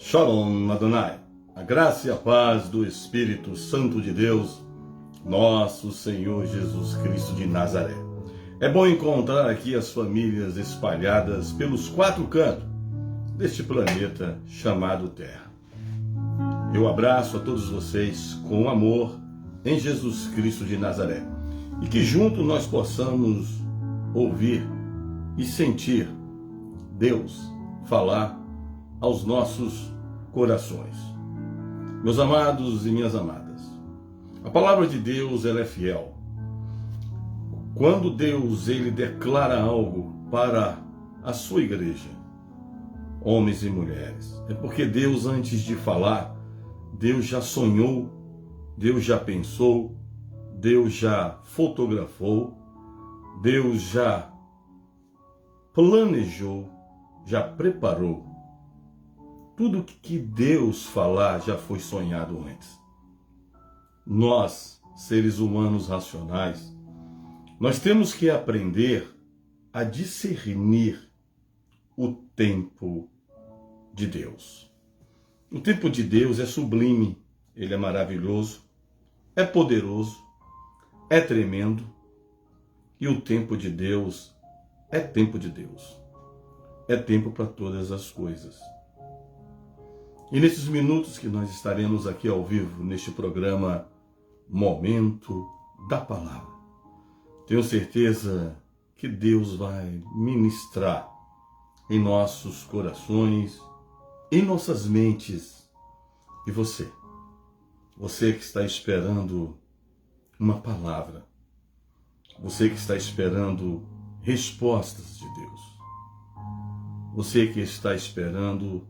Shalom Adonai, a graça e a paz do Espírito Santo de Deus, nosso Senhor Jesus Cristo de Nazaré. É bom encontrar aqui as famílias espalhadas pelos quatro cantos deste planeta chamado Terra. Eu abraço a todos vocês com amor em Jesus Cristo de Nazaré e que juntos nós possamos ouvir e sentir Deus falar aos nossos corações. Meus amados e minhas amadas, a palavra de Deus ela é fiel. Quando Deus ele declara algo para a sua igreja, homens e mulheres, é porque Deus, antes de falar, Deus já sonhou, Deus já pensou, Deus já fotografou, Deus já planejou, já preparou. Tudo que Deus falar já foi sonhado antes. Nós, seres humanos racionais, nós temos que aprender a discernir o tempo de Deus. O tempo de Deus é sublime, ele é maravilhoso, é poderoso, é tremendo, e o tempo de Deus é tempo de Deus. É tempo para todas as coisas. E nesses minutos que nós estaremos aqui ao vivo, neste programa Momento da Palavra, tenho certeza que Deus vai ministrar em nossos corações, em nossas mentes. E você que está esperando uma palavra, você que está esperando respostas de Deus, você que está esperando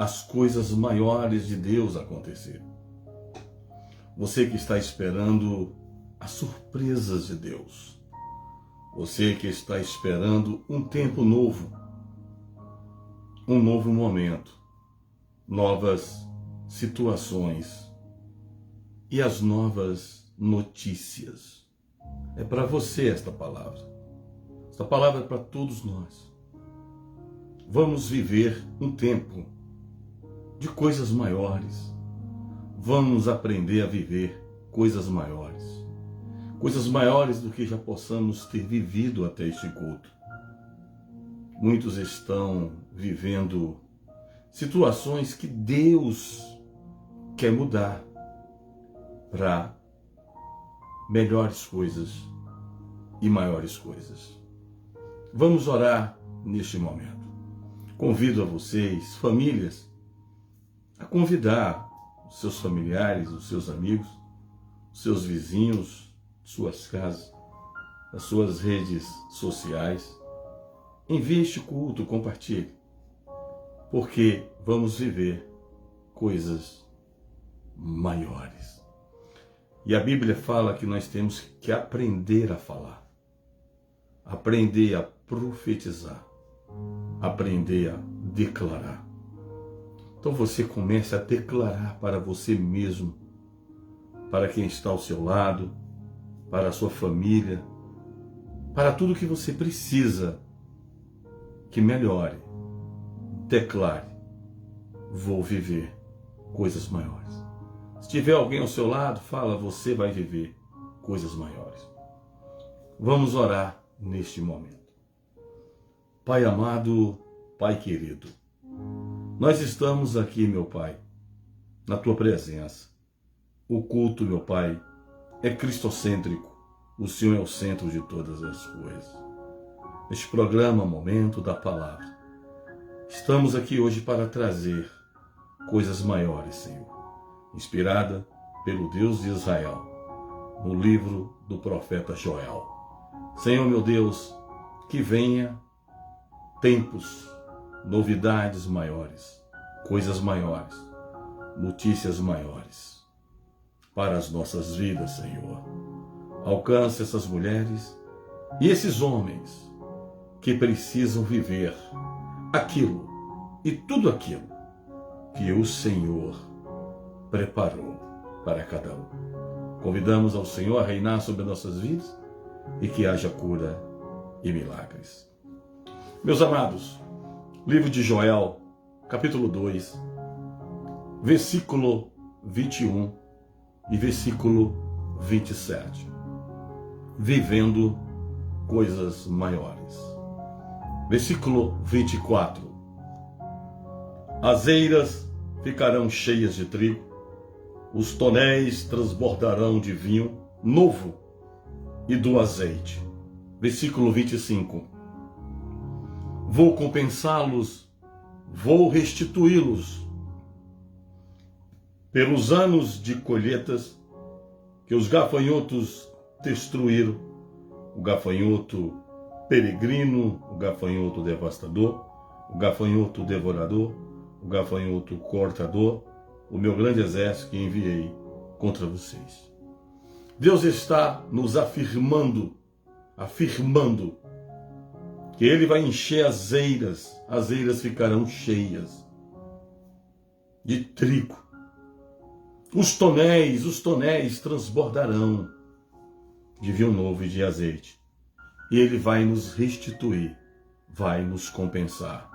as coisas maiores de Deus acontecer. Você que está esperando as surpresas de Deus. Você que está esperando um tempo novo, um novo momento, novas situações e as novas notícias. É para você esta palavra. Esta palavra é para todos nós. Vamos viver um tempo de coisas maiores. Vamos aprender a viver coisas maiores. Coisas maiores do que já possamos ter vivido até este culto. Muitos estão vivendo situações que Deus quer mudar para melhores coisas e maiores coisas. Vamos orar neste momento. Convido a vocês, famílias, a convidar os seus familiares, os seus amigos, os seus vizinhos, suas casas, as suas redes sociais. Envie este culto, compartilhe, porque vamos viver coisas maiores. E a Bíblia fala que nós temos que aprender a falar, aprender a profetizar, aprender a declarar. Então você comece a declarar para você mesmo, para quem está ao seu lado, para a sua família, para tudo que você precisa que melhore. Declare: vou viver coisas maiores. Se tiver alguém ao seu lado, fala: você vai viver coisas maiores. Vamos orar neste momento. Pai amado, Pai querido, nós estamos aqui, meu Pai, na Tua presença. O culto, meu Pai, é cristocêntrico. O Senhor é o centro de todas as coisas. Neste programa, Momento da Palavra, estamos aqui hoje para trazer coisas maiores, Senhor, inspirada pelo Deus de Israel, no livro do profeta Joel. Senhor, meu Deus, que venha tempos, novidades maiores, coisas maiores, notícias maiores para as nossas vidas, Senhor. Alcance essas mulheres e esses homens que precisam viver aquilo e tudo aquilo que o Senhor preparou para cada um. Convidamos ao Senhor a reinar sobre nossas vidas e que haja cura e milagres. Meus amados, livro de Joel, capítulo 2, versículo 21 e versículo 27. Vivendo coisas maiores. Versículo 24. As eiras ficarão cheias de trigo, os tonéis transbordarão de vinho novo e do azeite. Versículo 25. Vou compensá-los, vou restituí-los pelos anos de colheitas que os gafanhotos destruíram, o gafanhoto peregrino, o gafanhoto devastador, o gafanhoto devorador, o gafanhoto cortador, o meu grande exército que enviei contra vocês. Deus está nos afirmando que Ele vai encher as eiras ficarão cheias de trigo. Os tonéis transbordarão de vinho novo e de azeite. E Ele vai nos restituir, vai nos compensar.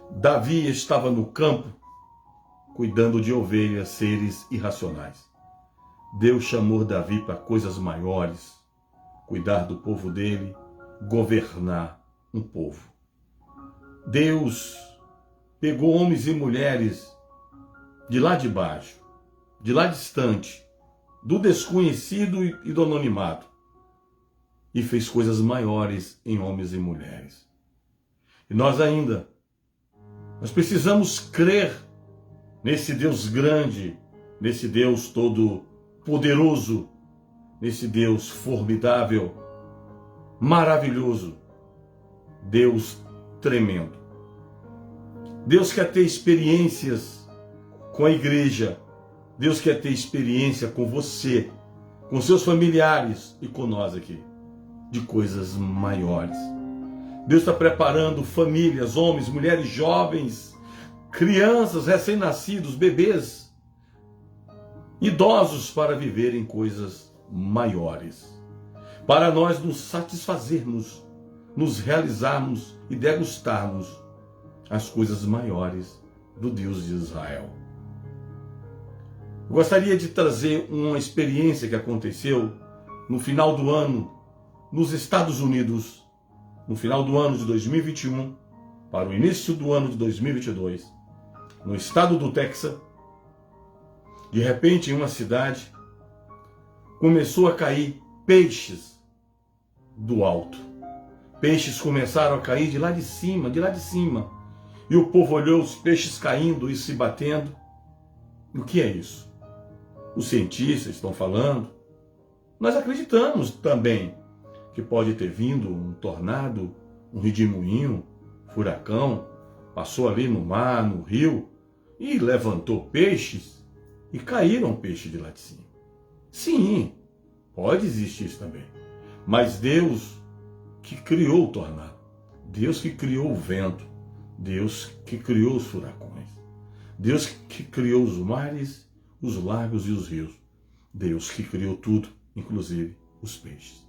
Davi estava no campo, cuidando de ovelhas, seres irracionais. Deus chamou Davi para coisas maiores, cuidar do povo dele, governar um povo. Deus pegou homens e mulheres de lá de baixo, de lá distante, do desconhecido e do anonimato, e fez coisas maiores em homens e mulheres. E nós precisamos crer nesse Deus grande, nesse Deus todo poderoso, nesse Deus formidável, maravilhoso, Deus tremendo. Deus quer ter experiências com a igreja, Deus quer ter experiência com você, com seus familiares e com nós aqui, de coisas maiores. Deus está preparando famílias, homens, mulheres, jovens, crianças, recém-nascidos, bebês, idosos para viverem coisas maiores. Para nós nos satisfazermos, nos realizarmos e degustarmos as coisas maiores do Deus de Israel. Eu gostaria de trazer uma experiência que aconteceu no final do ano, nos Estados Unidos, no final do ano de 2021, para o início do ano de 2022, no estado do Texas. De repente, em uma cidade, começou a cair peixes do alto. Peixes começaram a cair de lá de cima, E o povo olhou os peixes caindo e se batendo. O que é isso? Os cientistas estão falando. Nós acreditamos também que pode ter vindo um tornado, um redemoinho, furacão, passou ali no mar, no rio, e levantou peixes, e caíram peixes de lá de cima. Sim, pode existir isso também. Mas Deus que criou o tornado, Deus que criou o vento, Deus que criou os furacões, Deus que criou os mares, os lagos e os rios, Deus que criou tudo, inclusive os peixes.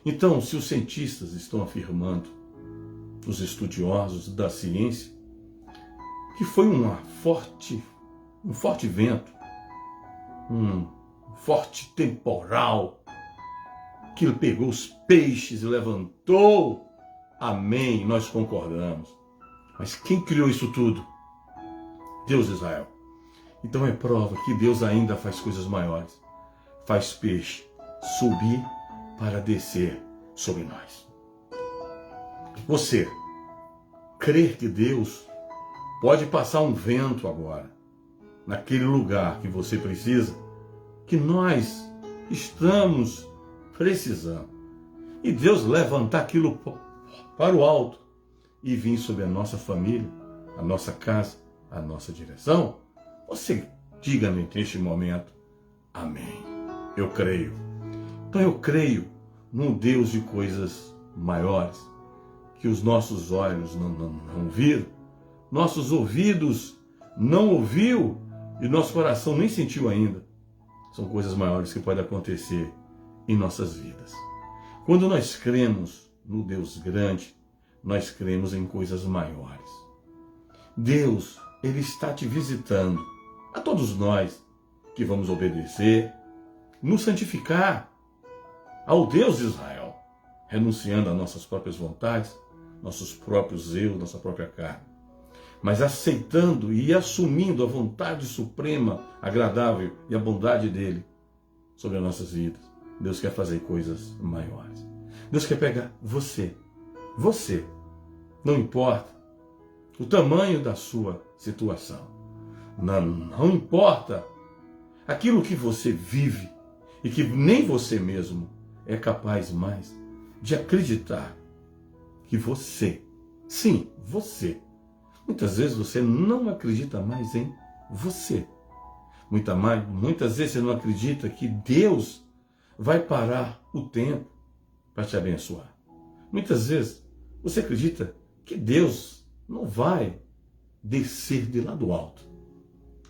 Então, se os cientistas estão afirmando, os estudiosos da ciência, que foi um forte vento, um forte temporal, que pegou os peixes e levantou, amém, nós concordamos. Mas quem criou isso tudo? Deus de Israel. Então é prova que Deus ainda faz coisas maiores. Faz peixe subir para descer sobre nós. Você crer que Deus pode passar um vento agora, naquele lugar que você precisa, que nós estamos precisando, e Deus levantar aquilo para o alto e vir sobre a nossa família, a nossa casa, a nossa direção, você diga-me neste momento, amém. Eu creio. Então eu creio num Deus de coisas maiores, que os nossos olhos não viram, nossos ouvidos não ouviu e nosso coração nem sentiu ainda. São coisas maiores que podem acontecer em nossas vidas. Quando nós cremos no Deus grande, nós cremos em coisas maiores. Deus, Ele está te visitando a todos nós que vamos obedecer, nos santificar ao Deus de Israel, renunciando às nossas próprias vontades, nossos próprios eu, nossa própria carne, mas aceitando e assumindo a vontade suprema, agradável e a bondade dele sobre as nossas vidas. Deus quer fazer coisas maiores. Deus quer pegar você, não importa o tamanho da sua situação, não importa aquilo que você vive e que nem você mesmo é capaz mais de acreditar que você, sim, você, muitas vezes você não acredita mais em você. Muitas vezes você não acredita que Deus vai parar o tempo para te abençoar. Muitas vezes você acredita que Deus não vai descer de lá do alto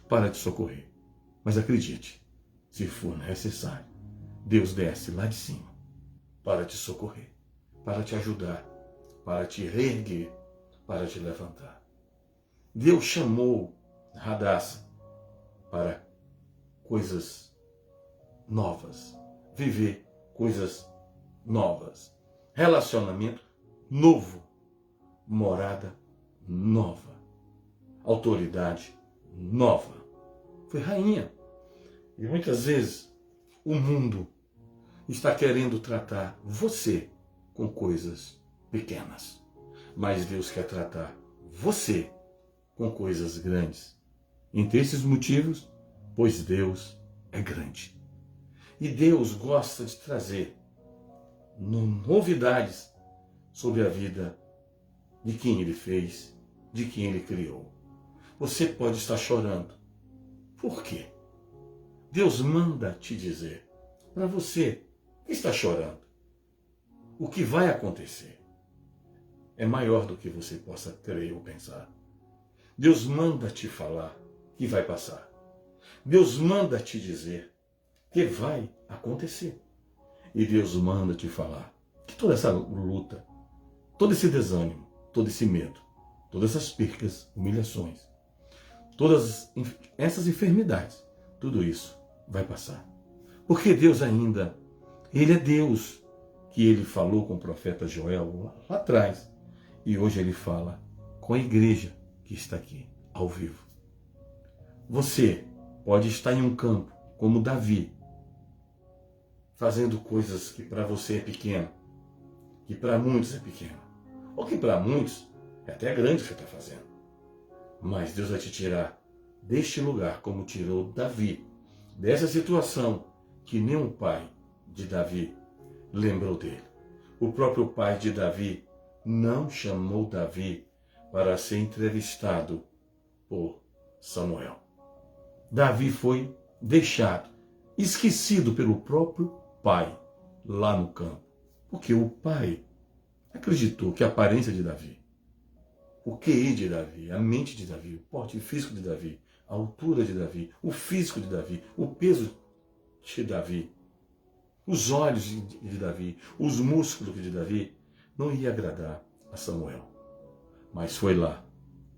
para te socorrer. Mas acredite, se for necessário, Deus desce lá de cima para te socorrer, para te ajudar, para te reerguer, para te levantar. Deus chamou Hadassah para coisas novas, viver coisas novas, relacionamento novo, morada nova, autoridade nova. Foi rainha. E muitas vezes o mundo está querendo tratar você com coisas pequenas, mas Deus quer tratar você com coisas grandes. Entre esses motivos, pois Deus é grande. E Deus gosta de trazer novidades sobre a vida de quem Ele fez, de quem Ele criou. Você pode estar chorando. Por quê? Deus manda te dizer para você que está chorando. O que vai acontecer é maior do que você possa crer ou pensar. Deus manda te falar que vai passar. Deus manda te dizer que vai acontecer. E Deus manda te falar que toda essa luta, todo esse desânimo, todo esse medo, todas essas percas, humilhações, todas essas enfermidades, tudo isso vai passar. Porque Deus ainda, Ele é Deus, que Ele falou com o profeta Joel lá atrás. E hoje Ele fala com a igreja que está aqui, ao vivo. Você pode estar em um campo, como Davi, fazendo coisas que para você é pequeno, que para muitos é pequeno, ou que para muitos é até grande o que você está fazendo. Mas Deus vai te tirar deste lugar, como tirou Davi, dessa situação que nem o pai de Davi lembrou dele. O próprio pai de Davi não chamou Davi para ser entrevistado por Samuel. Davi foi deixado, esquecido pelo próprio pai lá no campo, porque o pai acreditou que a aparência de Davi, o QI de Davi, a mente de Davi, o porte físico de Davi, a altura de Davi, o físico de Davi, o peso de Davi, os olhos de Davi, os músculos de Davi, não ia agradar a Samuel. Mas foi lá,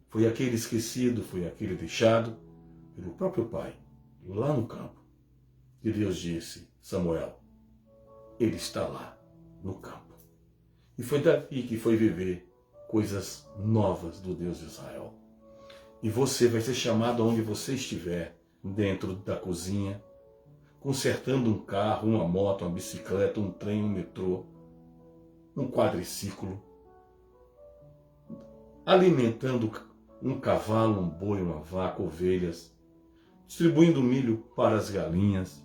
foi aquele esquecido, foi aquele deixado pelo próprio pai, lá no campo, que Deus disse: Samuel, ele está lá no campo. E foi Davi que foi viver coisas novas do Deus de Israel. E você vai ser chamado aonde você estiver, dentro da cozinha, consertando um carro, uma moto, uma bicicleta, um trem, um metrô, um quadriciclo, alimentando um cavalo, um boi, uma vaca, ovelhas, distribuindo milho para as galinhas.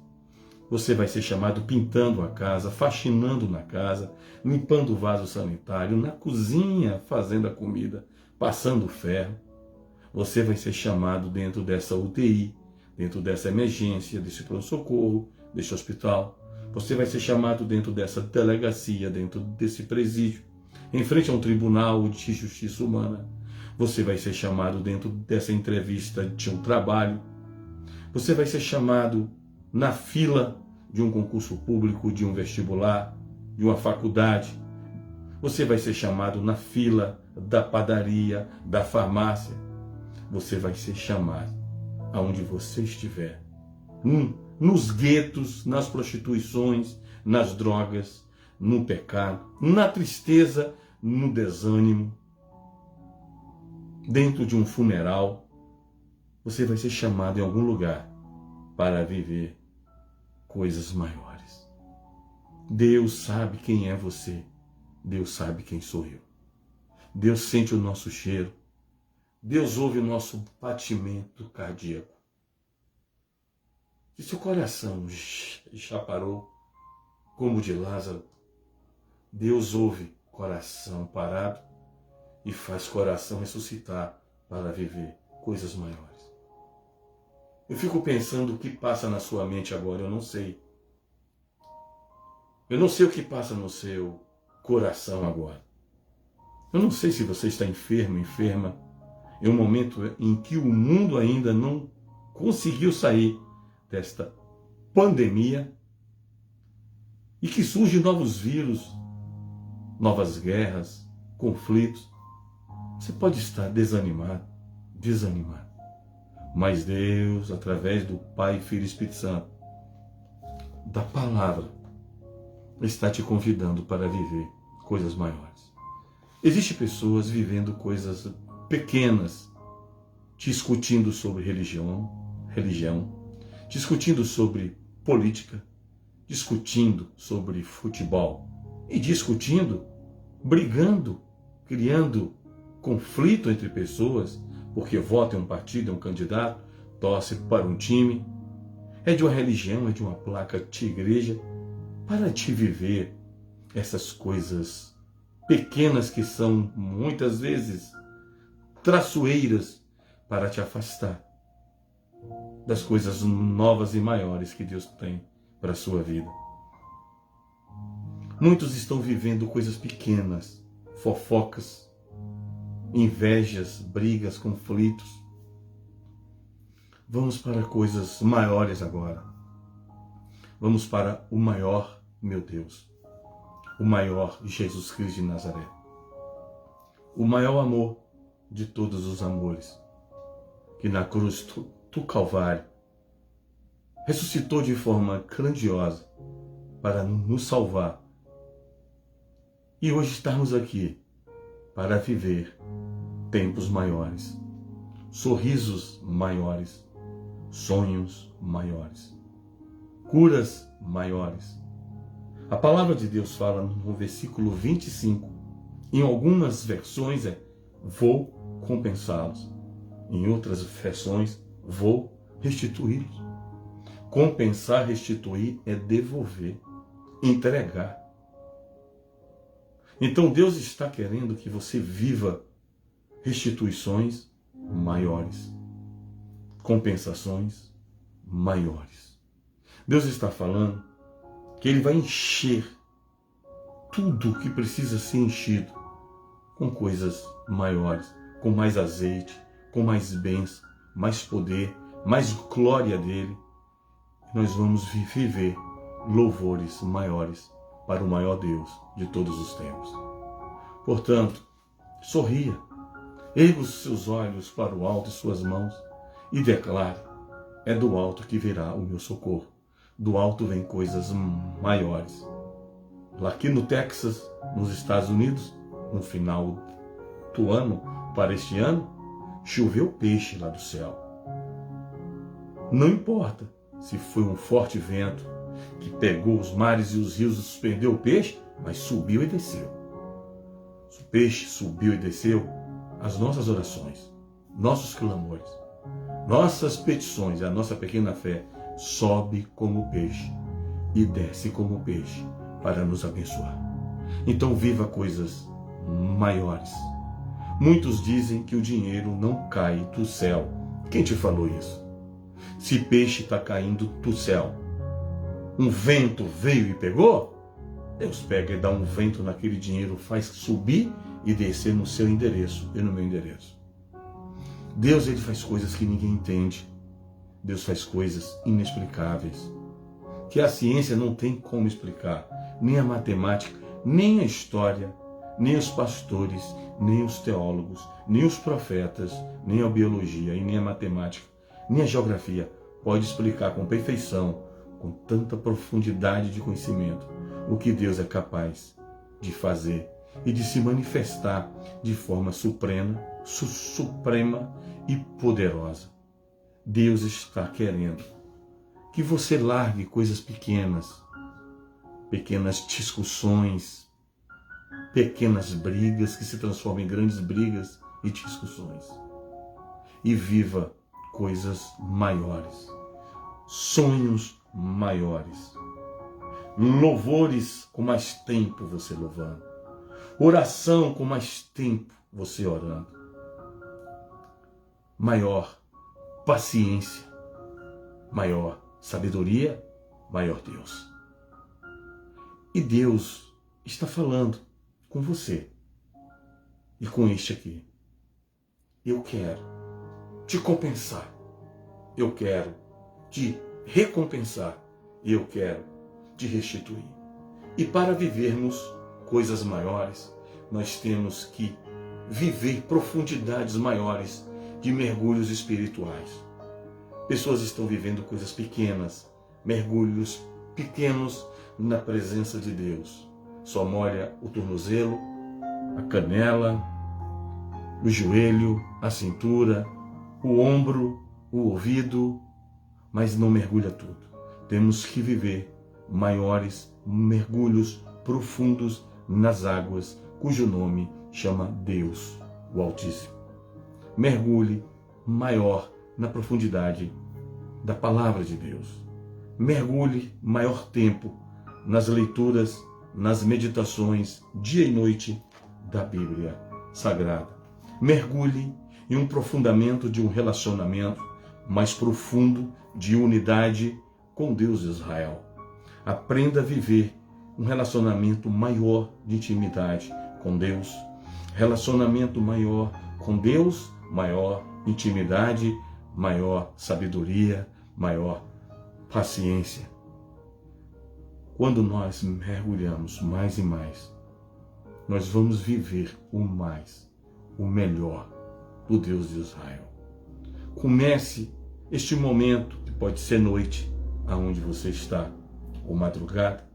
Você vai ser chamado pintando a casa, faxinando na casa, limpando o vaso sanitário, na cozinha, fazendo a comida, passando ferro. Você vai ser chamado dentro dessa UTI, dentro dessa emergência, desse pronto-socorro, desse hospital. Você vai ser chamado dentro dessa delegacia, dentro desse presídio, em frente a um tribunal de justiça humana. Você vai ser chamado dentro dessa entrevista de um trabalho. Você vai ser chamado na fila de um concurso público, de um vestibular, de uma faculdade. Você vai ser chamado na fila da padaria, da farmácia. Você vai ser chamado aonde você estiver. Nos guetos, nas prostituições, nas drogas, no pecado, na tristeza, no desânimo, dentro de um funeral, você vai ser chamado em algum lugar para viver coisas maiores. Deus sabe quem é você. Deus sabe quem sou eu. Deus sente o nosso cheiro. Deus ouve o nosso batimento cardíaco. Se seu coração já parou, como o de Lázaro, Deus ouve coração parado e faz coração ressuscitar para viver coisas maiores. Eu fico pensando o que passa na sua mente agora, eu não sei. Eu não sei o que passa no seu coração agora. Eu não sei se você está enfermo, enferma, em um momento em que o mundo ainda não conseguiu sair desta pandemia e que surgem novos vírus, novas guerras, conflitos. Você pode estar desanimado, mas Deus, através do Pai, Filho e Espírito Santo, da palavra, está te convidando para viver coisas maiores. Existem pessoas vivendo coisas pequenas, discutindo sobre religião, discutindo sobre política, discutindo sobre futebol e brigando, criando conflito entre pessoas, porque vota em um partido, em um candidato, torce para um time, é de uma religião, é de uma placa de igreja. Para de viver essas coisas pequenas que são muitas vezes traiçoeiras para te afastar das coisas novas e maiores que Deus tem para a sua vida. Muitos estão vivendo coisas pequenas, fofocas, invejas, brigas, conflitos. Vamos para coisas maiores agora. Vamos para o maior, meu Deus, o maior Jesus Cristo de Nazaré. O maior amor de todos os amores, que na cruz do Calvário ressuscitou de forma grandiosa para nos salvar. E hoje estamos aqui para viver tempos maiores, sorrisos maiores, sonhos maiores, curas maiores. A palavra de Deus fala no versículo 25, em algumas versões vou compensá-los, em outras versões vou restituí-los. Compensar, restituir é devolver, entregar. Então Deus está querendo que você viva restituições maiores, compensações maiores. Deus está falando que Ele vai encher tudo que precisa ser enchido com coisas maiores, com mais azeite, com mais bens, mais poder, mais glória dEle. Nós vamos viver louvores maiores para o maior Deus de todos os tempos. Portanto, sorria, erga os seus olhos para o alto e suas mãos e declare: é do alto que virá o meu socorro. Do alto vem coisas maiores. Lá aqui no Texas, nos Estados Unidos, no final do ano, para este ano, choveu peixe lá do céu. Não importa se foi um forte vento que pegou os mares e os rios e suspendeu o peixe, mas subiu e desceu. O peixe subiu e desceu, as nossas orações, nossos clamores, nossas petições, a nossa pequena fé sobe como peixe e desce como peixe para nos abençoar. Então viva coisas maiores. Muitos dizem que o dinheiro não cai do céu. Quem te falou isso? Se peixe está caindo do céu, um vento veio e pegou, Deus pega e dá um vento naquele dinheiro, faz subir e descer no seu endereço e no meu endereço. Deus, Ele faz coisas que ninguém entende. Deus faz coisas inexplicáveis, que a ciência não tem como explicar, nem a matemática, nem a história, nem os pastores, nem os teólogos, nem os profetas, nem a biologia e nem a matemática, nem a geografia pode explicar com perfeição, com tanta profundidade de conhecimento, o que Deus é capaz de fazer e de se manifestar de forma suprema e poderosa. Deus está querendo que você largue coisas pequenas discussões, pequenas brigas que se transformam em grandes brigas e discussões, e viva coisas maiores, sonhos maiores, louvores com mais tempo você louvando, oração com mais tempo você orando, maior paciência, maior sabedoria, maior Deus. E Deus está falando com você e com este aqui. Eu quero te compensar, eu quero te recompensar, eu quero te restituir. E para vivermos coisas maiores, nós temos que viver profundidades maiores de mergulhos espirituais. Pessoas estão vivendo coisas pequenas, mergulhos pequenos na presença de Deus. Só molha o tornozelo, a canela, o joelho, a cintura, o ombro, o ouvido, mas não mergulha tudo. Temos que viver maiores mergulhos profundos nas águas, cujo nome chama Deus, o Altíssimo. Mergulhe maior na profundidade da palavra de Deus. Mergulhe maior tempo nas leituras, nas meditações, dia e noite da Bíblia Sagrada. Mergulhe em um aprofundamento de um relacionamento mais profundo de unidade com Deus de Israel. Aprenda a viver um relacionamento maior de intimidade com Deus, relacionamento maior com Deus, maior intimidade, maior sabedoria, maior paciência. Quando nós mergulhamos mais e mais, nós vamos viver o mais, o melhor do Deus de Israel. Comece este momento, que pode ser noite, aonde você está, ou madrugada,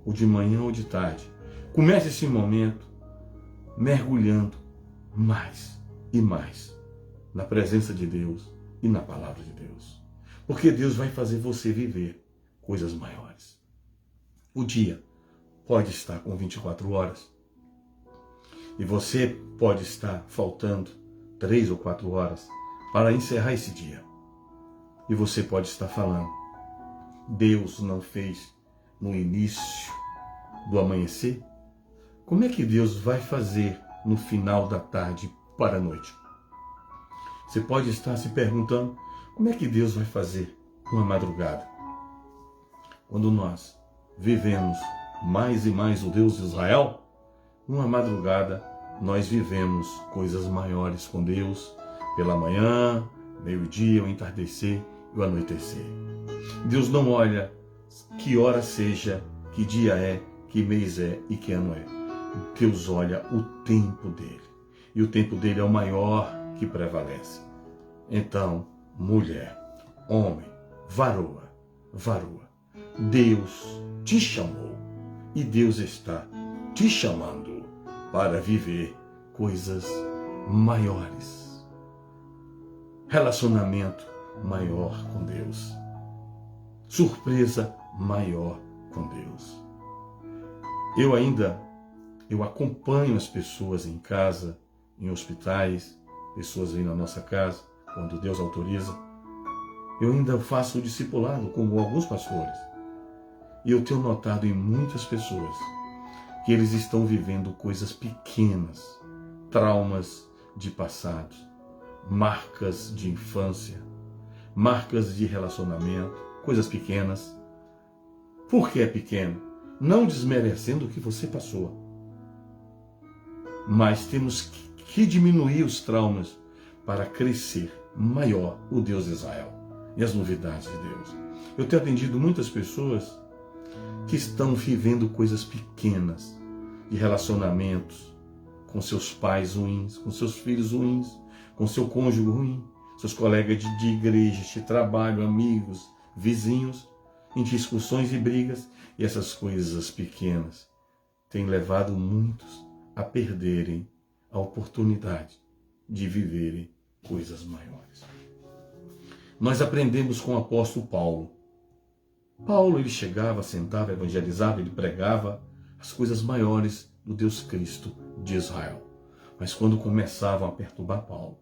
ou de manhã ou de tarde. Comece esse momento mergulhando mais e mais na presença de Deus e na palavra de Deus. Porque Deus vai fazer você viver coisas maiores. O dia pode estar com 24 horas e você pode estar faltando 3 ou 4 horas para encerrar esse dia. E você pode estar falando, Deus não fez no início do amanhecer? Como é que Deus vai fazer no final da tarde para a noite? Você pode estar se perguntando, como é que Deus vai fazer uma madrugada? Quando nós vivemos mais e mais o Deus de Israel, numa madrugada nós vivemos coisas maiores com Deus, pela manhã, meio-dia, o entardecer e o anoitecer. Deus não olha que hora seja, que dia é, que mês é e que ano é. Deus olha o tempo dele. E o tempo dele é o maior que prevalece. Então, mulher, homem, varoa, Deus te chamou e Deus está te chamando para viver coisas maiores. Relacionamento maior com Deus. Surpresa maior com Deus. Eu acompanho as pessoas em casa, em hospitais, pessoas aí na nossa casa, quando Deus autoriza. Eu ainda faço o discipulado, como alguns pastores. E eu tenho notado em muitas pessoas que eles estão vivendo coisas pequenas, traumas de passado, marcas de infância, marcas de relacionamento, coisas pequenas. Por que é pequeno? Não desmerecendo o que você passou. Mas temos que diminuir os traumas para crescer maior o Deus de Israel e as novidades de Deus. Eu tenho atendido muitas pessoas que estão vivendo coisas pequenas de relacionamentos com seus pais ruins, com seus filhos ruins, com seu cônjuge ruim, seus colegas de igreja, de trabalho, amigos, vizinhos, em discussões e brigas, e essas coisas pequenas têm levado muitos a perderem a oportunidade de viverem coisas maiores. Nós aprendemos com o apóstolo Paulo. Paulo, ele chegava, sentava, evangelizava, ele pregava as coisas maiores do Deus Cristo de Israel. Mas quando começavam a perturbar Paulo,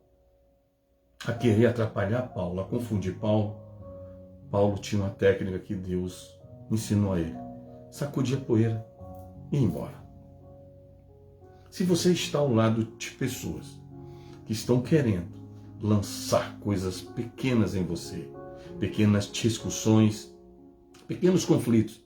a querer atrapalhar Paulo, a confundir Paulo, Paulo tinha uma técnica que Deus ensinou a ele: sacudir a poeira e ir embora. Se você está ao lado de pessoas que estão querendo lançar coisas pequenas em você, pequenas discussões, pequenos conflitos,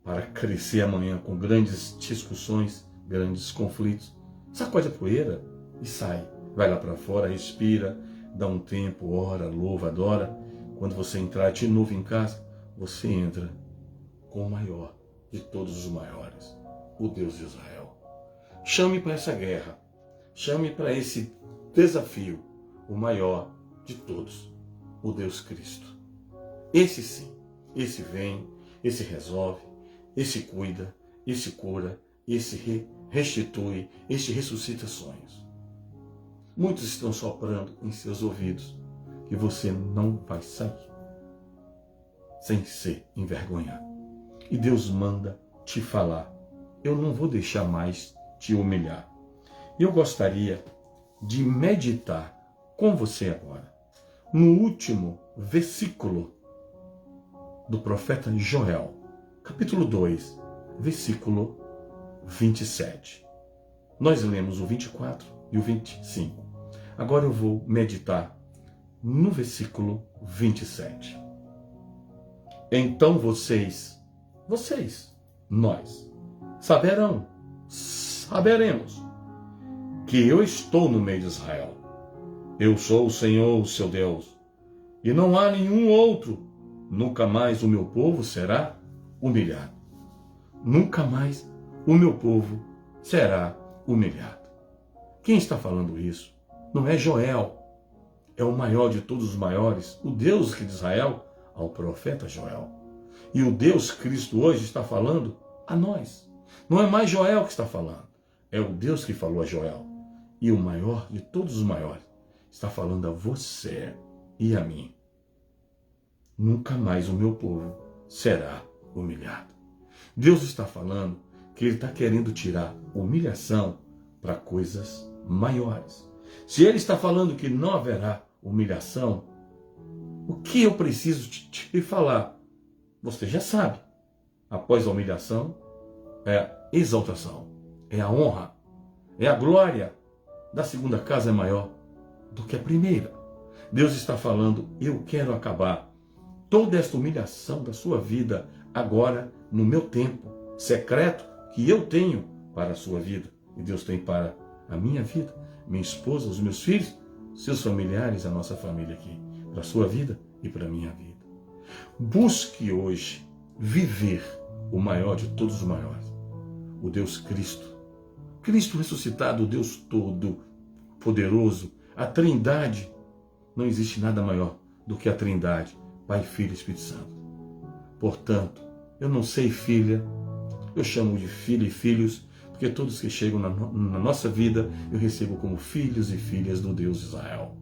para crescer amanhã com grandes discussões, grandes conflitos, sacode a poeira e sai. Vai lá para fora, respira, dá um tempo, ora, louva, adora. Quando você entrar de novo em casa, você entra com o maior de todos os maiores, o Deus de Israel. Chame para essa guerra, chame para esse desafio o maior de todos, o Deus Cristo. Esse sim, esse vem, esse resolve, esse cuida, esse cura, esse restitui, esse ressuscita sonhos. Muitos estão soprando em seus ouvidos que você não vai sair sem ser envergonhado. E Deus manda te falar: eu não vou deixar mais te humilhar. Eu gostaria de meditar com você agora no último versículo do profeta Joel, capítulo 2, versículo 27. Nós lemos o 24 e o 25. Agora eu vou meditar no versículo 27. Então nós, saberemos que eu estou no meio de Israel. Eu sou o Senhor, o seu Deus, e não há nenhum outro. Nunca mais o meu povo será humilhado. Nunca mais o meu povo será humilhado. Quem está falando isso não é Joel, é o maior de todos os maiores, o Deus de Israel, ao profeta Joel. E o Deus Cristo hoje está falando a nós. Não é mais Joel que está falando, é o Deus que falou a Joel. E o maior de todos os maiores está falando a você e a mim. Nunca mais o meu povo será humilhado. Deus está falando que Ele está querendo tirar humilhação para coisas maiores. Se Ele está falando que não haverá humilhação, o que eu preciso te falar? Você já sabe. Após a humilhação, é a exaltação, é a honra, é a glória. Da segunda casa é maior do que a primeira. Deus está falando: eu quero acabar toda esta humilhação da sua vida agora, no meu tempo secreto que eu tenho para a sua vida. E Deus tem para a minha vida, minha esposa, os meus filhos, seus familiares, a nossa família aqui, para a sua vida e para a minha vida. Busque hoje viver o maior de todos os maiores, o Deus Cristo. Cristo ressuscitado, o Deus todo poderoso, a Trindade. Não existe nada maior do que a Trindade, Pai, Filho e Espírito Santo. Portanto, eu não sei filha, eu chamo de filha e filhos, porque todos que chegam na nossa vida, eu recebo como filhos e filhas do Deus de Israel.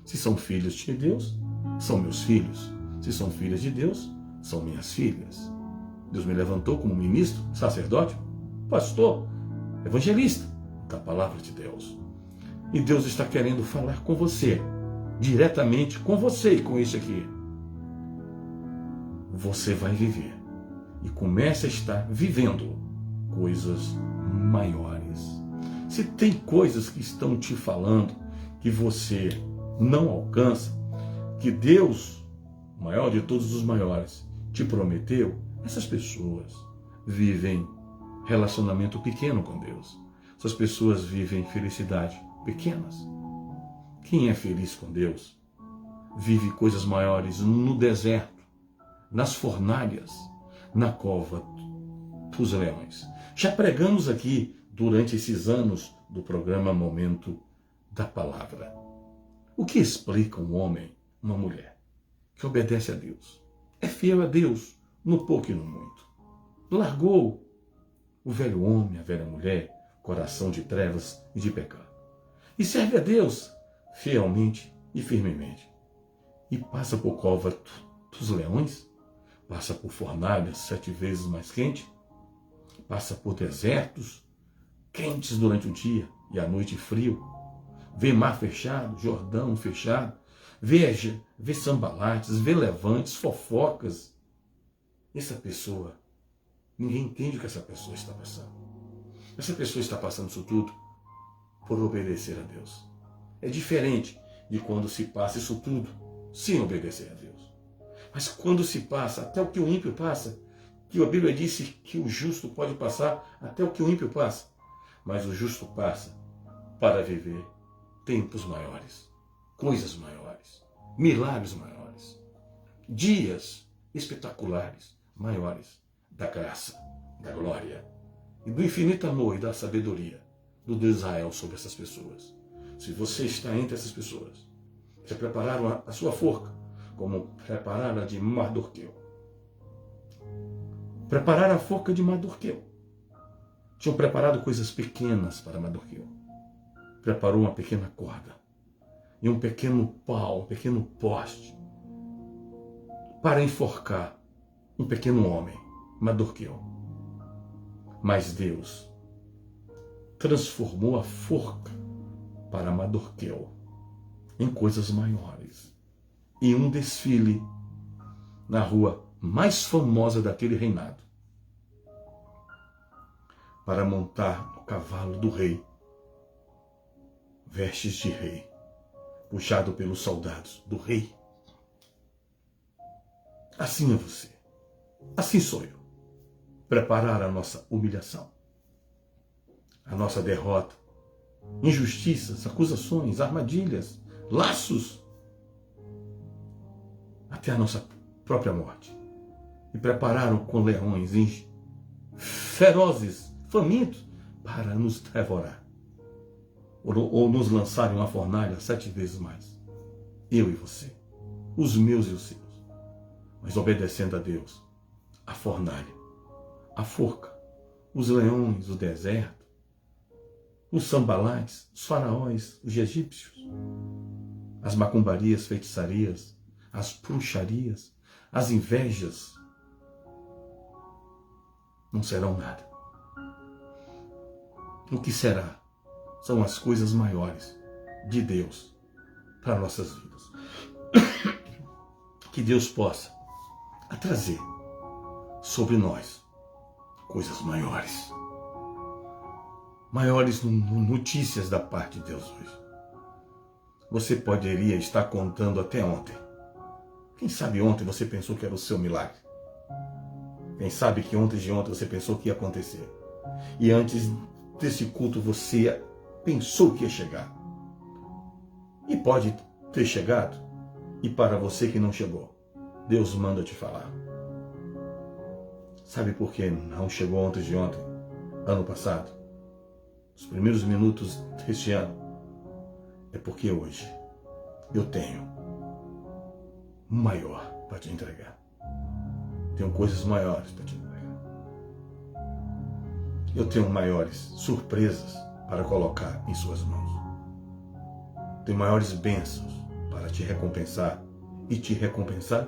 Se são filhos de Deus, são meus filhos. Se são filhas de Deus, são minhas filhas. Deus me levantou como ministro, sacerdote, pastor, evangelista da palavra de Deus. E Deus está querendo falar com você, diretamente com você e com este aqui. Você vai viver e começa a estar vivendo coisas maiores. Se tem coisas que estão te falando que você não alcança, que Deus, o maior de todos os maiores, te prometeu, essas pessoas vivem relacionamento pequeno com Deus. Essas pessoas vivem felicidade pequenas. Quem é feliz com Deus vive coisas maiores no deserto, nas fornalhas, na cova dos leões. Já pregamos aqui durante esses anos do programa Momento da Palavra. O que explica um homem, uma mulher, que obedece a Deus, é fiel a Deus no pouco e no muito, largou o velho homem, a velha mulher, coração de trevas e de pecado, e serve a Deus fielmente e firmemente, e passa por cova dos leões, passa por fornalhas 7 vezes mais quente, passa por desertos quentes durante o dia e à noite frio, vê mar fechado, Jordão fechado, vê Sambalates, vê levantes, fofocas. Essa pessoa, ninguém entende o que essa pessoa está passando. Essa pessoa está passando isso tudo por obedecer a Deus. É diferente de quando se passa isso tudo sem obedecer a Deus. Mas quando se passa até o que o ímpio passa, que a Bíblia disse que o justo pode passar até o que o ímpio passa, mas o justo passa para viver tempos maiores, coisas maiores, milagres maiores, dias espetaculares, maiores, da graça, da glória e do infinito amor e da sabedoria do Deus Israel sobre essas pessoas. Se você está entre essas pessoas, já prepararam a sua forca, como prepararam a de Mardoqueu. Prepararam a forca de Mardoqueu. Tinham preparado coisas pequenas para Mardoqueu. Preparou uma pequena corda e um pequeno pau, um pequeno poste, para enforcar um pequeno homem, Mardoqueu. Mas Deus transformou a forca para Mardoqueu em coisas maiores. E um desfile na rua mais famosa daquele reinado, para montar no cavalo do rei, vestes de rei, puxado pelos soldados do rei. Assim é você, assim sou eu. Preparar a nossa humilhação, a nossa derrota, injustiças, acusações, armadilhas, laços, até a nossa própria morte. E prepararam com leões ferozes, famintos, para nos devorar. Ou nos lançar em uma fornalha 7 vezes mais. Eu e você, os meus e os seus. Mas obedecendo a Deus, a fornalha, a forca, os leões, o deserto, os sambalates, os faraós, os egípcios, as macumbarias, feitiçarias, as bruxarias, as invejas, não serão nada. O que será são as coisas maiores de Deus para nossas vidas. Que Deus possa trazer sobre nós coisas maiores. Maiores notícias da parte de Deus hoje. Você poderia estar contando até ontem. Quem sabe ontem você pensou que era o seu milagre. Quem sabe que ontem de ontem você pensou que ia acontecer. E antes desse culto você pensou que ia chegar. E pode ter chegado. E para você que não chegou, Deus manda te falar. Sabe por que não chegou antes de ontem, ano passado? Os primeiros minutos deste ano. É porque hoje eu tenho maior para te entregar. Tenho coisas maiores para te entregar. Eu tenho maiores surpresas para colocar em suas mãos. Tenho maiores bênçãos para te recompensar e te recompensar,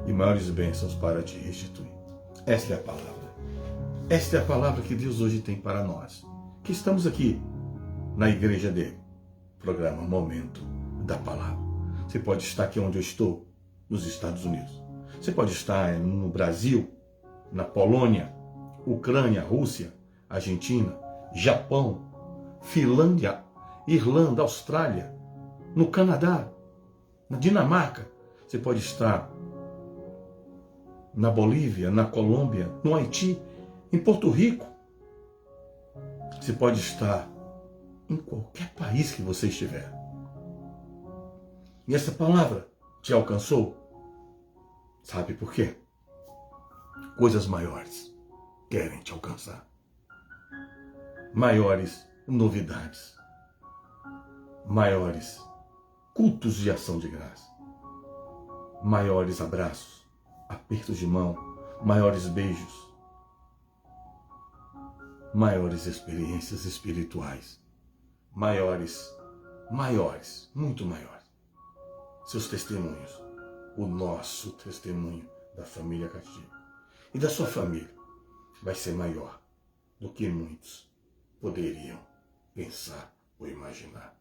e maiores bênçãos para te restituir. Esta é a palavra. Esta é a palavra que Deus hoje tem para nós, que estamos aqui na igreja dele. Programa Momento da Palavra. Você pode estar aqui onde eu estou, nos Estados Unidos. Você pode estar no Brasil, na Polônia, Ucrânia, Rússia, Argentina, Japão, Finlândia, Irlanda, Austrália, no Canadá, na Dinamarca. Você pode estar na Bolívia, na Colômbia, no Haiti, em Porto Rico. Você pode estar em qualquer país que você estiver. E essa palavra te alcançou. Sabe por quê? Coisas maiores querem te alcançar. Maiores novidades. Maiores cultos de ação de graça, maiores abraços, apertos de mão, maiores beijos, maiores experiências espirituais, maiores, muito maiores. Seus testemunhos, o nosso testemunho da família Castilho e da sua família vai ser maior do que muitos poderiam pensar ou imaginar.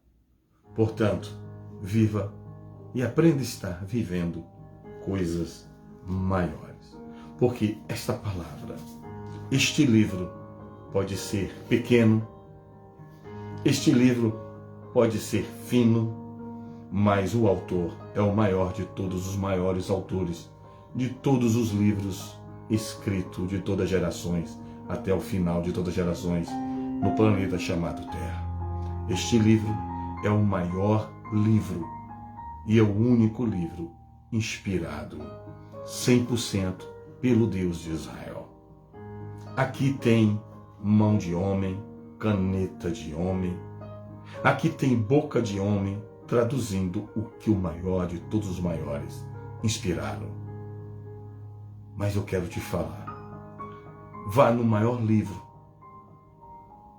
Portanto, viva e aprenda a estar vivendo coisas maiores. Porque esta palavra, este livro pode ser pequeno, este livro pode ser fino, mas o autor é o maior de todos os maiores autores, de todos os livros escritos de todas as gerações, até o final de todas as gerações, no planeta chamado Terra. Este livro é o maior livro e é o único livro inspirado 100% pelo Deus de Israel. Aqui tem mão de homem, caneta de homem, aqui tem boca de homem, traduzindo o que o maior de todos os maiores inspiraram. Mas eu quero te falar, vá no maior livro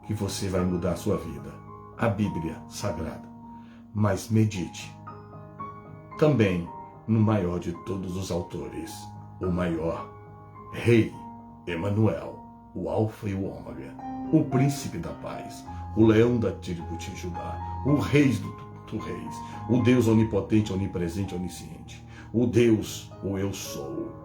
que você vai mudar a sua vida, a Bíblia Sagrada, mas medite também no maior de todos os autores, o maior Rei Emanuel, o Alfa e o Ômega, o Príncipe da Paz, o Leão da tribo de Judá, o Rei dos Reis, o Deus onipotente, onipresente, onisciente, o Deus, o Eu Sou.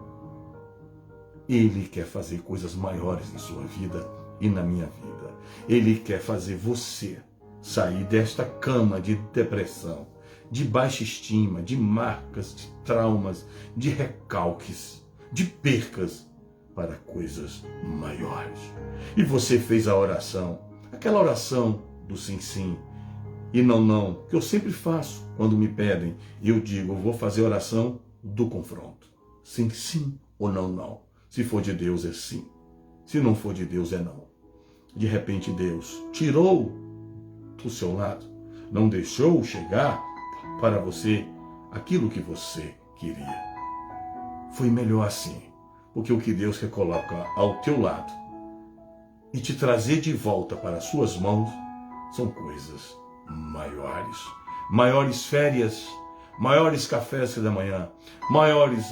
Ele quer fazer coisas maiores em sua vida e na minha vida. Ele quer fazer você sair desta cama de depressão, de baixa estima, de marcas, de traumas, de recalques, de percas, para coisas maiores. E você fez a oração, aquela oração do sim, sim e não, não, que eu sempre faço quando me pedem. Eu digo, eu vou fazer a oração do confronto. Sim, sim ou não, não. Se for de Deus é sim, se não for de Deus é não. De repente Deus tirou do seu lado, não deixou chegar para você aquilo que você queria. Foi melhor assim, porque o que Deus quer colocar ao teu lado e te trazer de volta para as suas mãos são coisas maiores. Maiores férias, maiores cafés da manhã, maiores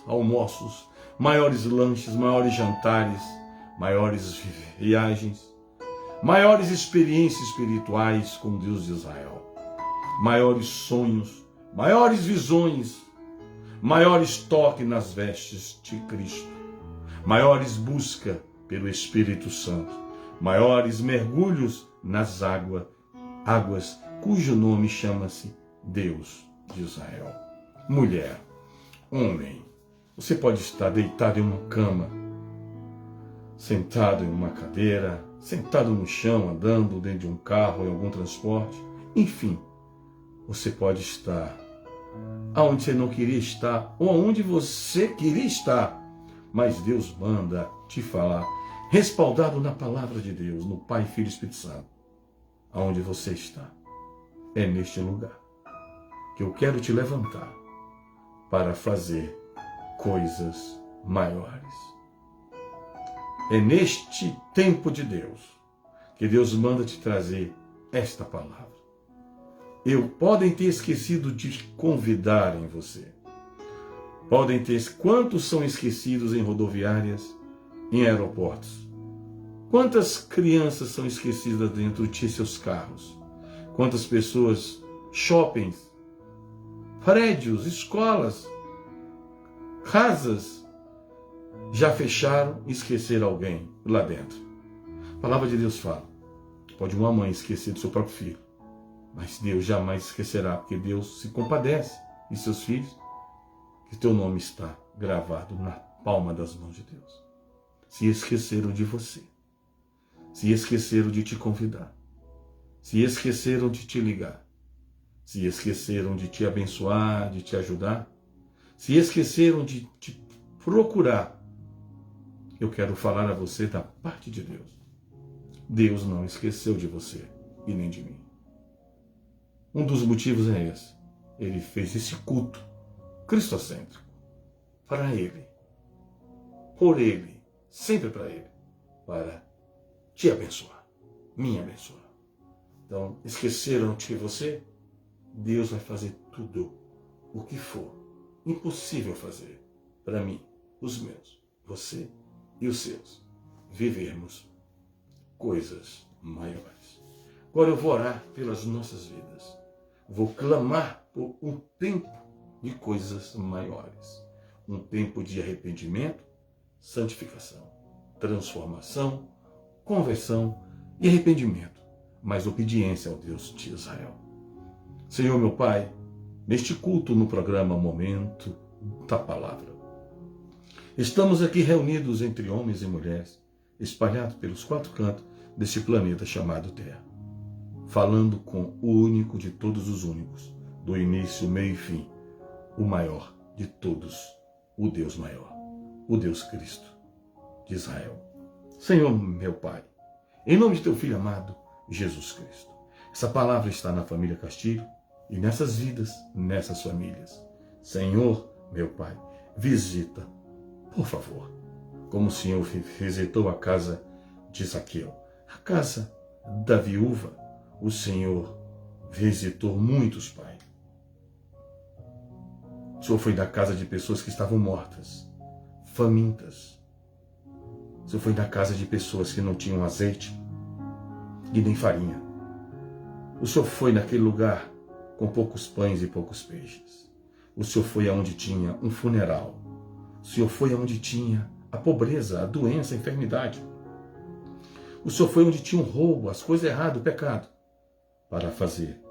almoços, maiores lanches, maiores jantares, maiores viagens, maiores experiências espirituais com Deus de Israel, maiores sonhos, maiores visões, maiores toques nas vestes de Cristo, maiores busca pelo Espírito Santo, maiores mergulhos nas águas cujo nome chama-se Deus de Israel. Mulher, homem, você pode estar deitado em uma cama, sentado em uma cadeira, sentado no chão, andando dentro de um carro, em algum transporte, enfim, você pode estar aonde você não queria estar ou aonde você queria estar, mas Deus manda te falar, respaldado na palavra de Deus, no Pai, Filho e Espírito Santo, aonde você está. É neste lugar que eu quero te levantar para fazer coisas maiores. É neste tempo de Deus que Deus manda te trazer esta palavra. Podem ter esquecido de convidar em você. Podem ter. Quantos são esquecidos em rodoviárias, em aeroportos? Quantas crianças são esquecidas dentro de seus carros? Quantas pessoas, shoppings, prédios, escolas, casas, já fecharam e esqueceram alguém lá dentro? A palavra de Deus fala, pode uma mãe esquecer do seu próprio filho, mas Deus jamais esquecerá, porque Deus se compadece de seus filhos, que teu nome está gravado na palma das mãos de Deus. Se esqueceram de você, se esqueceram de te convidar, se esqueceram de te ligar, se esqueceram de te abençoar, de te ajudar, se esqueceram de te procurar, eu quero falar a você da parte de Deus. Deus não esqueceu de você e nem de mim. Um dos motivos é esse. ele fez esse culto cristocêntrico para ele, por ele, sempre para ele, para te abençoar, me abençoar. Então, esqueceram de você? Deus vai fazer tudo o que for impossível fazer para mim, os meus, você e os seus, vivermos coisas maiores. Agora eu vou orar pelas nossas vidas. Vou clamar por um tempo de coisas maiores. Um tempo de arrependimento, santificação, transformação, conversão e arrependimento, mas obediência ao Deus de Israel. Senhor meu Pai, neste culto no programa Momento da Palavra, estamos aqui reunidos entre homens e mulheres, espalhados pelos 4 cantos deste planeta chamado Terra, falando com o único de todos os únicos, do início, meio e fim, o maior de todos, o Deus maior, o Deus Cristo de Israel. Senhor meu Pai, em nome de teu Filho amado, Jesus Cristo, essa palavra está na família Castilho e nessas vidas, nessas famílias. Senhor meu Pai, visita, por favor, como o Senhor visitou a casa de Zaqueu, a casa da viúva. O Senhor visitou muitos, Pai. O Senhor foi da casa de pessoas que estavam mortas, famintas. O Senhor foi da casa de pessoas que não tinham azeite e nem farinha. O Senhor foi naquele lugar com poucos pães e poucos peixes. O Senhor foi aonde tinha um funeral. O Senhor foi aonde tinha a pobreza, a doença, a enfermidade. O Senhor foi onde tinha um roubo, as coisas erradas, o pecado, para fazer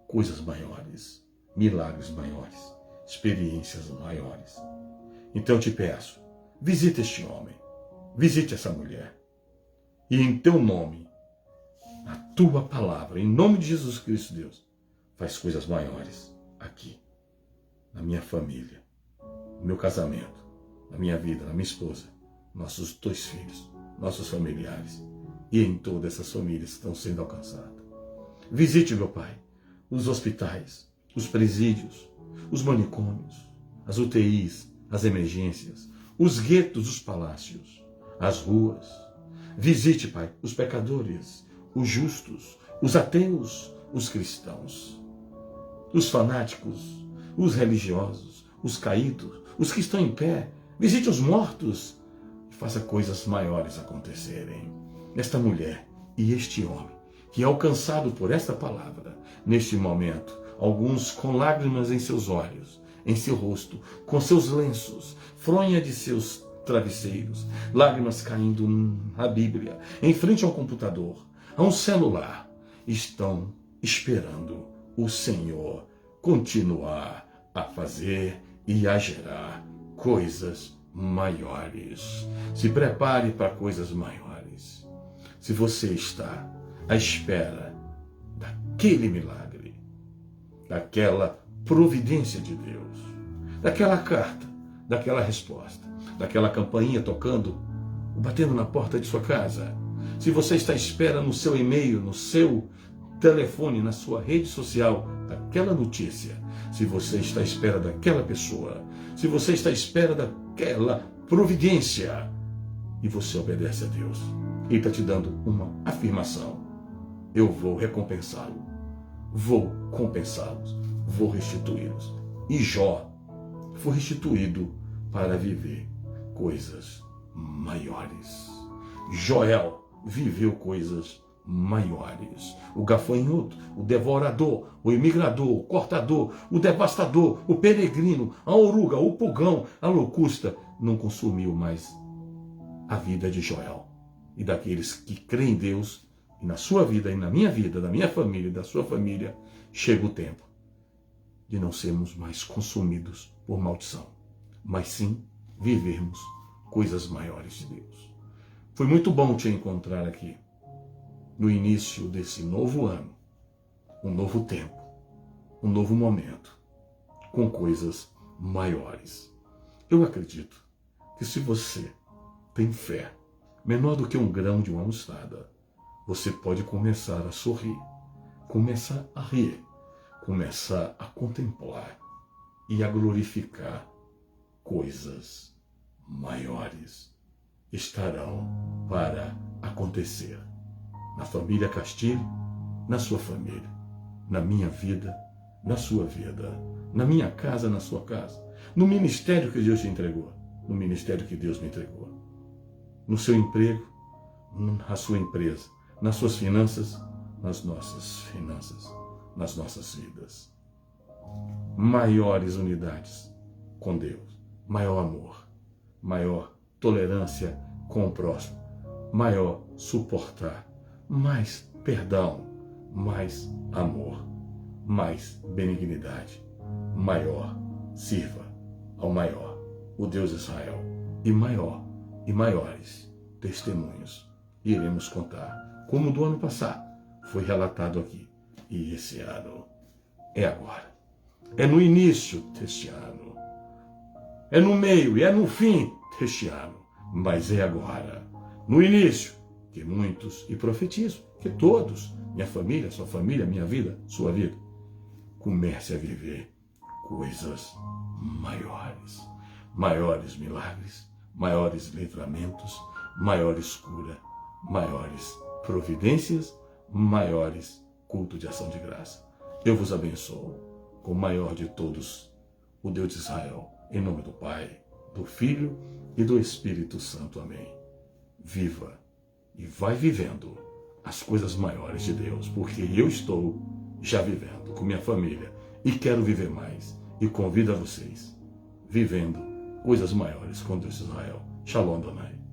coisas maiores, milagres maiores, experiências maiores. Então eu te peço, visite este homem, visite essa mulher, e em teu nome, a tua palavra, em nome de Jesus Cristo, Deus, faz coisas maiores aqui, na minha família, no meu casamento, na minha vida, na minha esposa, nossos 2 filhos, nossos familiares, e em todas essas famílias que estão sendo alcançadas. Visite, meu Pai, os hospitais, os presídios, os manicômios, as UTIs, as emergências, os guetos, os palácios, as ruas. Visite, Pai, os pecadores, os justos, os ateus, os cristãos, os fanáticos, os religiosos, os caídos, os que estão em pé. Visite os mortos e faça coisas maiores acontecerem. Esta mulher e este homem, que é alcançado por esta palavra, neste momento, alguns com lágrimas em seus olhos, em seu rosto, com seus lenços, fronha de seus travesseiros, lágrimas caindo na Bíblia, em frente ao computador, a um celular, estão esperando o Senhor continuar a fazer e a gerar coisas maiores. Se prepare para coisas maiores. Se você está à espera daquele milagre, daquela providência de Deus, daquela carta, daquela resposta, daquela campainha tocando, batendo na porta de sua casa, se você está à espera no seu e-mail, no seu telefone, na sua rede social, daquela notícia, se você está à espera daquela pessoa, se você está à espera daquela providência, e você obedece a Deus, Ele está te dando uma afirmação: eu vou recompensá-lo, vou compensá-los, vou restituí-los. E Jó foi restituído para viver coisas maiores. Joel viveu coisas maiores. O gafanhoto, o devorador, o imigrador, o cortador, o devastador, o peregrino, a oruga, o pulgão, a locusta não consumiu mais a vida de Joel e daqueles que creem em Deus. E na sua vida e na minha vida, da minha família e da sua família, chega o tempo de não sermos mais consumidos por maldição, mas sim vivermos coisas maiores de Deus. Foi muito bom te encontrar aqui, no início desse novo ano, um novo tempo, um novo momento, com coisas maiores. Eu acredito que se você tem fé, menor do que um grão de uma mostarda, você pode começar a sorrir, começar a rir, começar a contemplar e a glorificar coisas maiores estarão para acontecer na família Castilho, na sua família, na minha vida, na sua vida, na minha casa, na sua casa, no ministério que Deus te entregou, no ministério que Deus me entregou, no seu emprego, na sua empresa, nas suas finanças, nas nossas finanças, nas nossas vidas. Maiores unidades com Deus, maior amor, maior tolerância com o próximo, maior suportar, mais perdão, mais amor, mais benignidade, maior sirva ao maior, o Deus de Israel, e maior e maiores testemunhos iremos contar, como do ano passado foi relatado aqui, e esse ano é agora, é no início deste ano, é no meio e é no fim deste ano, mas é agora, no início, que muitos, e profetizo, que todos, minha família, sua família, minha vida, sua vida, comece a viver coisas maiores, maiores milagres, maiores livramentos, maiores cura, maiores providências, maiores culto de ação de graça. Eu vos abençoo com o maior de todos, o Deus de Israel, em nome do Pai, do Filho e do Espírito Santo. Amém. Viva e vai vivendo as coisas maiores de Deus, porque eu estou já vivendo com minha família e quero viver mais, e convido a vocês vivendo coisas maiores com Deus de Israel. Shalom, Adonai.